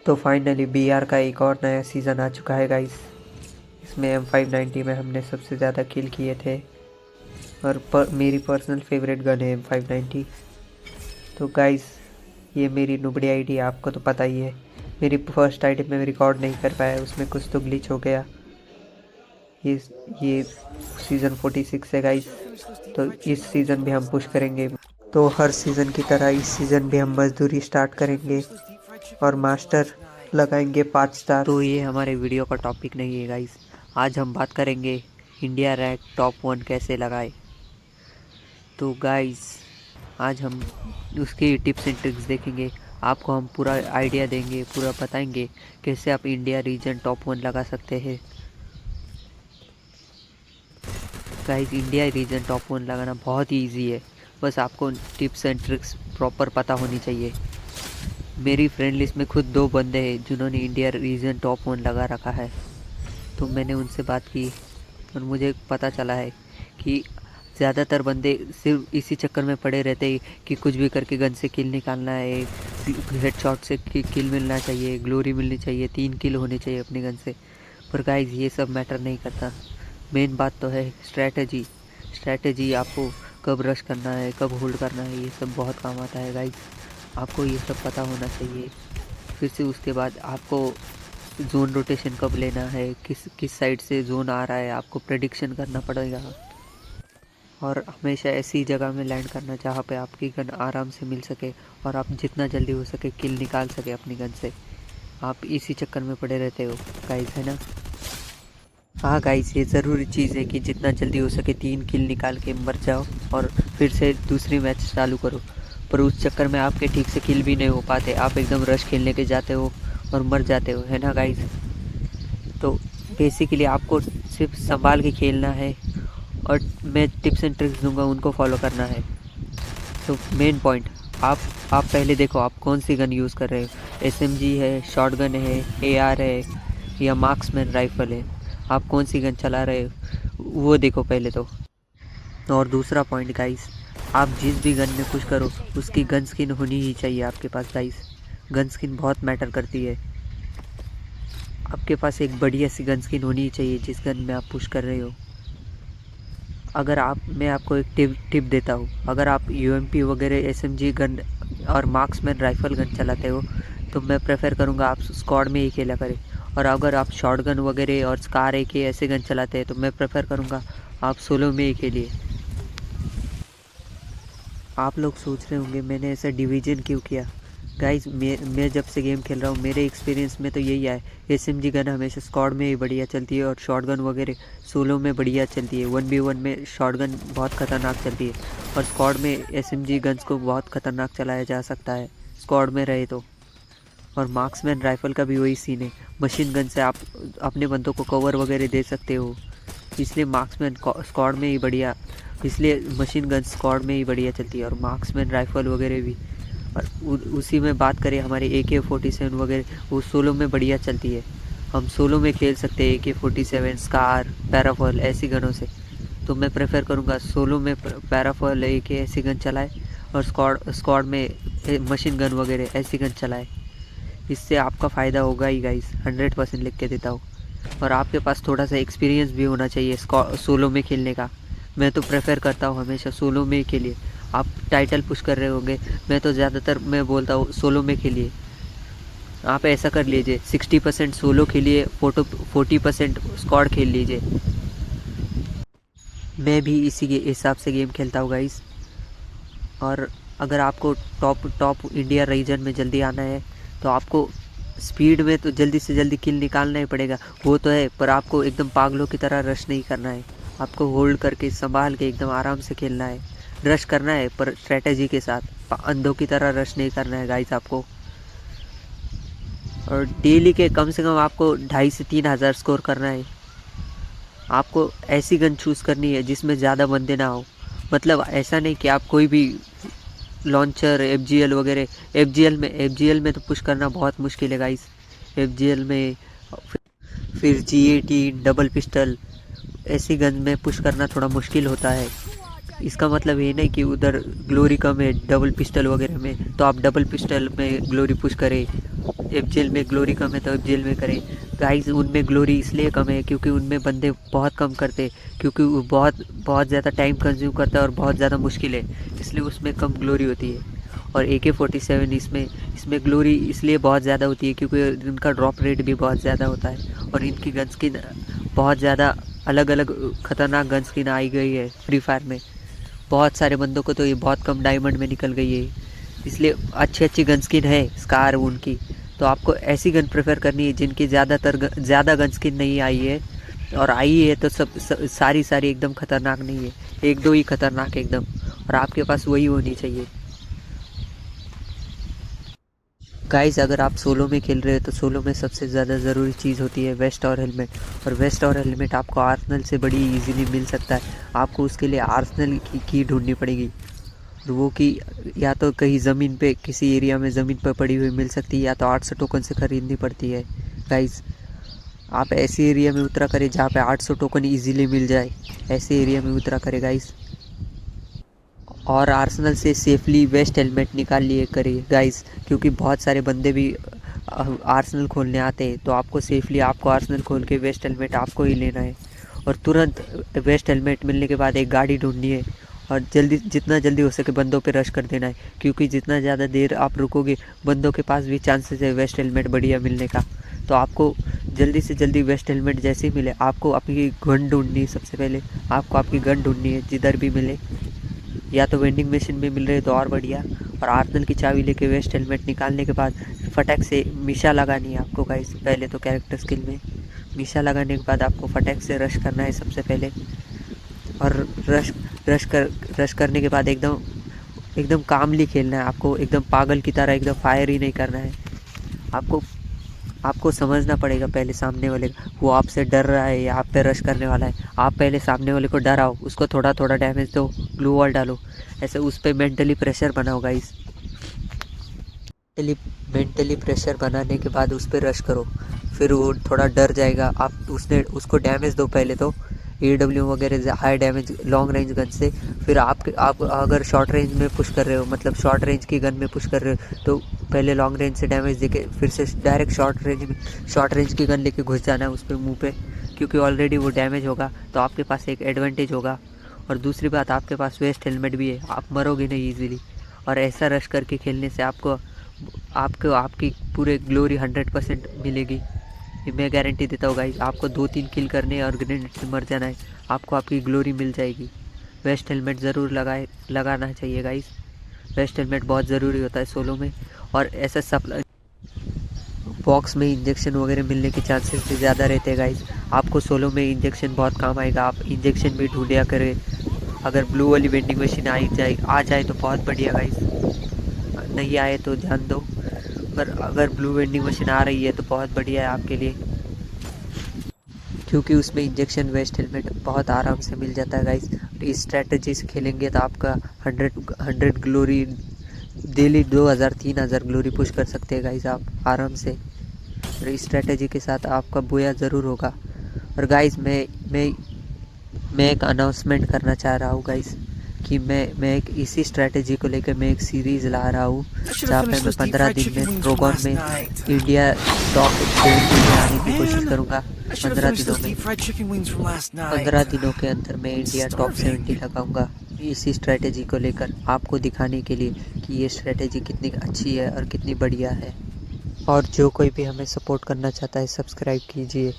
तो finally B R का एक और नया सीज़न आ चुका है गाइस। इसमें M590 में हमने सबसे ज़्यादा किल किए थे और मेरी पर्सनल फेवरेट गन है M590। तो गाइस ये मेरी नुबड़ी आईडी आपको तो पता ही है। मेरी फर्स्ट आईडी में रिकॉर्ड नहीं कर पाया, उसमें कुछ तो ग्लिच हो गया। ये सीज़न 46 है गाइस, तो इस सीज़न भी हम पुश करेंगे। तो हर सीज़न की तरह इस सीज़न भी हम मजदूरी स्टार्ट करेंगे और मास्टर लगाएंगे 5 स्टार। तो ये हमारे वीडियो का टॉपिक नहीं है गाइस। आज हम बात करेंगे इंडिया रैंक टॉप 1 कैसे लगाए। तो गाइस आज हम उसकी टिप्स एंड ट्रिक्स देखेंगे। आपको हम पूरा आइडिया देंगे, पूरा बताएंगे कैसे आप इंडिया रीजन टॉप 1 लगा सकते हैं। गाइस इंडिया रीजन टॉप 1 लगाना बहुत ही ईजी है, बस आपको टिप्स एंड ट्रिक्स प्रॉपर पता होनी चाहिए। मेरी फ्रेंड लिस्ट में खुद 2 बंदे हैं जिन्होंने इंडिया रीजन टॉप 1 लगा रखा है। तो मैंने उनसे बात की और मुझे पता चला है कि ज़्यादातर बंदे सिर्फ इसी चक्कर में पड़े रहते हैं कि कुछ भी करके गन से किल निकालना है, हेडशॉट से किल मिलना चाहिए, ग्लोरी मिलनी चाहिए, 3 किल होने चाहिए अपनी गन से। पर गाइस ये सब मैटर नहीं करता। मेन बात तो है स्ट्रैटेजी आपको कब रश करना है, कब होल्ड करना है, ये सब बहुत काम आता है गाइस। आपको ये सब पता होना चाहिए। फिर से उसके बाद आपको जोन रोटेशन कब लेना है, किस साइड से जोन आ रहा है, आपको प्रेडिक्शन करना पड़ेगा। और हमेशा ऐसी जगह में लैंड करना जहाँ पे आपकी गन आराम से मिल सके और आप जितना जल्दी हो सके किल निकाल सके अपनी गन से। आप इसी चक्कर में पड़े रहते हो गाइस, है ना। हाँ गाइस, ये ज़रूरी चीज़ है कि जितना जल्दी हो सके 3 किल निकाल के मर जाओ और फिर से दूसरी मैच चालू करो। पर उस चक्कर में आपके ठीक से किल भी नहीं हो पाते, आप एकदम रश खेलने के जाते हो और मर जाते हो, है ना गाइस। तो बेसिकली आपको सिर्फ संभाल के खेलना है और मैं टिप्स एंड ट्रिक्स दूंगा, उनको फॉलो करना है। तो मेन पॉइंट, आप पहले देखो आप कौन सी गन यूज़ कर रहे हो। SMG है, शॉटगन है, AR है या मार्क्समैन राइफल है। आप कौन सी गन चला रहे हो वो देखो पहले तो। और दूसरा पॉइंट गाइस, आप जिस भी गन में पुश करो उसकी गन स्किन होनी ही चाहिए आपके पास गाइस। गन स्किन बहुत मैटर करती है। आपके पास एक बढ़िया सी गन स्किन होनी ही चाहिए जिस गन में आप पुश कर रहे हो। मैं आपको एक टिप देता हूँ। अगर आप UMP वगैरह SMG गन और मार्क्समैन राइफल गन चलाते हो तो मैं प्रेफर करूँगा आप स्क्वाड में ही खेला करें। और अगर आप शॉटगन वगैरह और स्कार AK ऐसे गन चलाते हैं तो मैं प्रेफर करूँगा आप सोलो में ही खेलिए। आप लोग सोच रहे होंगे मैंने ऐसा डिवीज़न क्यों किया। गाइस मैं जब से गेम खेल रहा हूँ मेरे एक्सपीरियंस में तो यही आया, SMG गन हमेशा स्क्वाड में ही बढ़िया चलती है और शॉटगन वगैरह सोलो में बढ़िया चलती है। 1v1 में शॉटगन बहुत ख़तरनाक चलती है और स्क्वाड में SMG गन्स को बहुत ख़तरनाक चलाया जा सकता है स्क्वाड में रहे तो। और मार्क्समैन राइफल का भी वही सीन है, मशीन गन से आप अपने बंदों को कवर वगैरह दे सकते हो, इसलिए मार्क्समैन स्क्वाड में ही बढ़िया, इसलिए मशीन गन स्क्वाड में ही बढ़िया चलती है और मार्क्समैन राइफल वगैरह भी। और उसी में बात करें हमारे AK-47 वगैरह, वो सोलो में बढ़िया चलती है। हम सोलो में खेल सकते हैं AK-47, स्कार, पैराफल ऐसी गनों से। तो मैं प्रेफर करूँगा सोलो में पैराफल AK ऐसी गन चलाए और स्क्वाड में मशीन गन वगैरह ऐसी गन चलाए। इससे आपका फ़ायदा होगा ही गाइस, 100% लिख के देता हूँ। और आपके पास थोड़ा सा एक्सपीरियंस भी होना चाहिए सोलो में खेलने का। मैं तो प्रेफर करता हूँ हमेशा सोलो में ही खेलिए। आप टाइटल पुश कर रहे होंगे, मैं तो ज़्यादातर मैं बोलता हूँ सोलो में खेलिए। आप ऐसा कर लीजिए 60% सोलो खेलिए, 40% स्क्वाड खेल लीजिए। मैं भी इसी के हिसाब से गेम खेलता हूँ गाइस। और अगर आपको टॉप इंडिया रीजन में जल्दी आना है तो आपको स्पीड में तो जल्दी से जल्दी किल निकालना ही पड़ेगा, वो तो है। पर आपको एकदम पागलों की तरह रश नहीं करना है, आपको होल्ड करके संभाल के एकदम आराम से खेलना है। रश करना है पर स्ट्रैटेजी के साथ, अंधों की तरह रश नहीं करना है गाइस आपको। और डेली के कम से कम आपको 2,500 से 3,000 स्कोर करना है। आपको ऐसी गन चूज़ करनी है जिसमें ज़्यादा बंदे ना हो। मतलब ऐसा नहीं कि आप कोई भी लॉन्चर FGL वगैरह, FGL में तो पुश करना बहुत मुश्किल है गाइस। FGL में फिर G18 डबल पिस्टल ऐसी गन में पुश करना थोड़ा मुश्किल होता है। इसका मतलब ये नहीं कि उधर ग्लोरी कम है डबल पिस्टल वगैरह में, तो आप डबल पिस्टल में ग्लोरी पुश करें। एफजेल में ग्लोरी कम है तो एफजेल में करें। गाइस उनमें ग्लोरी इसलिए कम है क्योंकि उनमें बंदे बहुत कम करते, क्योंकि वो बहुत बहुत ज़्यादा टाइम कंज्यूम करता है और बहुत ज़्यादा मुश्किल है, इसलिए उसमें कम ग्लोरी होती है। और AK-47 इसमें ग्लोरी इसलिए बहुत ज़्यादा होती है क्योंकि इनका ड्रॉप रेट भी बहुत ज़्यादा होता है, और इनकी गन स्किन बहुत ज़्यादा अलग अलग ख़तरनाक गन स्किन आई गई है फ्री फायर में। बहुत सारे बंदों को तो ये बहुत कम डायमंड में निकल गई है, इसलिए अच्छी अच्छी गन स्किन है स्कार उनकी। तो आपको ऐसी गन प्रेफर करनी है जिनकी ज़्यादा गन स्किन नहीं आई है, और आई है तो सारी एकदम ख़तरनाक नहीं है, एक दो ही ख़तरनाक एकदम, और आपके पास वही होनी चाहिए। गाइस अगर आप सोलो में खेल रहे हो तो सोलो में सबसे ज़्यादा ज़रूरी चीज़ होती है वेस्ट और हेलमेट, और वेस्ट और हेलमेट आपको आर्सेनल से बड़ी इजीली मिल सकता है। आपको उसके लिए आर्सेनल की ढूंढनी पड़ेगी, और वो की या तो कहीं ज़मीन पे किसी एरिया में ज़मीन पर पड़ी हुई मिल सकती है, या तो 800 टोकन से ख़रीदनी पड़ती है। गाइस आप ऐसे एरिया में उतरा करें जहाँ पे 800 टोकन ईजीली मिल जाए, ऐसे एरिया में उतरा करें गाइस। और आर्सेनल से सेफली वेस्ट हेलमेट निकाल लिए करिए गाइस, क्योंकि बहुत सारे बंदे भी आर्सेनल खोलने आते हैं, तो आपको सेफली आपको आर्सेनल खोल के वेस्ट हेलमेट आपको ही लेना है। और तुरंत वेस्ट हेलमेट मिलने के बाद एक गाड़ी ढूंढनी है, और जितना जल्दी हो सके बंदों पे रश कर देना है, क्योंकि जितना ज़्यादा देर आप रुकोगे बंदों के पास भी चांसेस है वेस्ट हेलमेट बढ़िया मिलने का। तो आपको जल्दी से जल्दी वेस्ट हेलमेट जैसे ही मिले आपको अपनी गन ढूंढनी है। सबसे पहले आपको आपकी गन ढूंढनी है जिधर भी मिले, या तो वेंडिंग मशीन में मिल रहे तो और बढ़िया। और आर्सेनल की चाबी लेके वेस्ट हेलमेट निकालने के बाद फटक से मीशा लगानी है आपको गाइस। पहले तो कैरेक्टर स्किल में मीशा लगाने के बाद आपको फटक से रश करना है सबसे पहले, और रश करने के बाद एकदम कामली खेलना है आपको, एकदम पागल की तरह एकदम फायर ही नहीं करना है। आपको समझना पड़ेगा पहले सामने वाले वो आपसे डर रहा है या आप पे रश करने वाला है। आप पहले सामने वाले को डराओ, उसको थोड़ा थोड़ा डैमेज दो, ग्लू वॉल डालो, ऐसे उस पर मेंटली प्रेशर बनाओ गाइस। मेंटली प्रेशर बनाने के बाद उस पर रश करो, फिर वो थोड़ा डर जाएगा। आप उसको डैमेज दो पहले तो, AW वगैरह high damage long range gun से। फिर आप अगर शॉर्ट रेंज में पुश कर रहे हो, मतलब शॉर्ट रेंज की गन में पुश कर रहे हो, तो पहले लॉन्ग रेंज से डैमेज देके फिर से डायरेक्ट शॉर्ट रेंज की गन लेके घुस जाना है उस पर मुँह पे, क्योंकि ऑलरेडी वो डैमेज होगा तो आपके पास एक एडवांटेज होगा। और दूसरी बात आपके पास वेस्ट हेलमेट भी है, आप मरोगे नहीं ईजीली। और ऐसा रश करके खेलने से आपकी पूरे ग्लोरी 100% मिलेगी, ये मैं गारंटी देता हूँ गाइस। आपको 2-3 किल करने और ग्रेनेड से मर जाना है, आपको आपकी ग्लोरी मिल जाएगी। वेस्ट हेलमेट ज़रूर लगाना चाहिए गाइस, वेस्ट हेलमेट बहुत ज़रूरी होता है सोलो में। और ऐसा सप्लाई बॉक्स में इंजेक्शन वगैरह मिलने के चांसेस भी ज़्यादा रहते हैं गाइस। आपको सोलो में इंजेक्शन बहुत काम आएगा, आप इंजेक्शन भी ढूंढिया करें। अगर ब्लू वाली वेंडिंग मशीन आ जाए तो बहुत बढ़िया गाइस, नहीं आए तो ध्यान दो, पर अगर ब्लू वेंडिंग मशीन आ रही है तो बहुत बढ़िया है आपके लिए, क्योंकि उसमें इंजेक्शन वेस्ट हेलमेट बहुत आराम से मिल जाता है गाइस। इस स्ट्रैटेजी से खेलेंगे तो आपका 100 ग्लोरी डेली 2000-3000 ग्लोरी पुश कर सकते हैं गाइस आप आराम से। और इस स्ट्रैटेजी के साथ आपका बोया ज़रूर होगा। और गाइस मैं एक अनाउंसमेंट करना चाह रहा हूँ गाइस, कि मैं एक इसी स्ट्रैटेजी को लेकर मैं एक सीरीज़ ला रहा हूँ, जहाँ पे मैं 15 दिन में प्रोगॉन में इंडिया टॉप 20 में आने की कोशिश करूँगा। 15 दिनों के अंदर मैं इंडिया टॉप 70 लगाऊंगा, इसी स्ट्रैटेजी को लेकर आपको दिखाने के लिए कि ये स्ट्रैटेजी कितनी अच्छी है और कितनी बढ़िया है। और जो कोई भी हमें सपोर्ट करना चाहता है सब्सक्राइब कीजिए।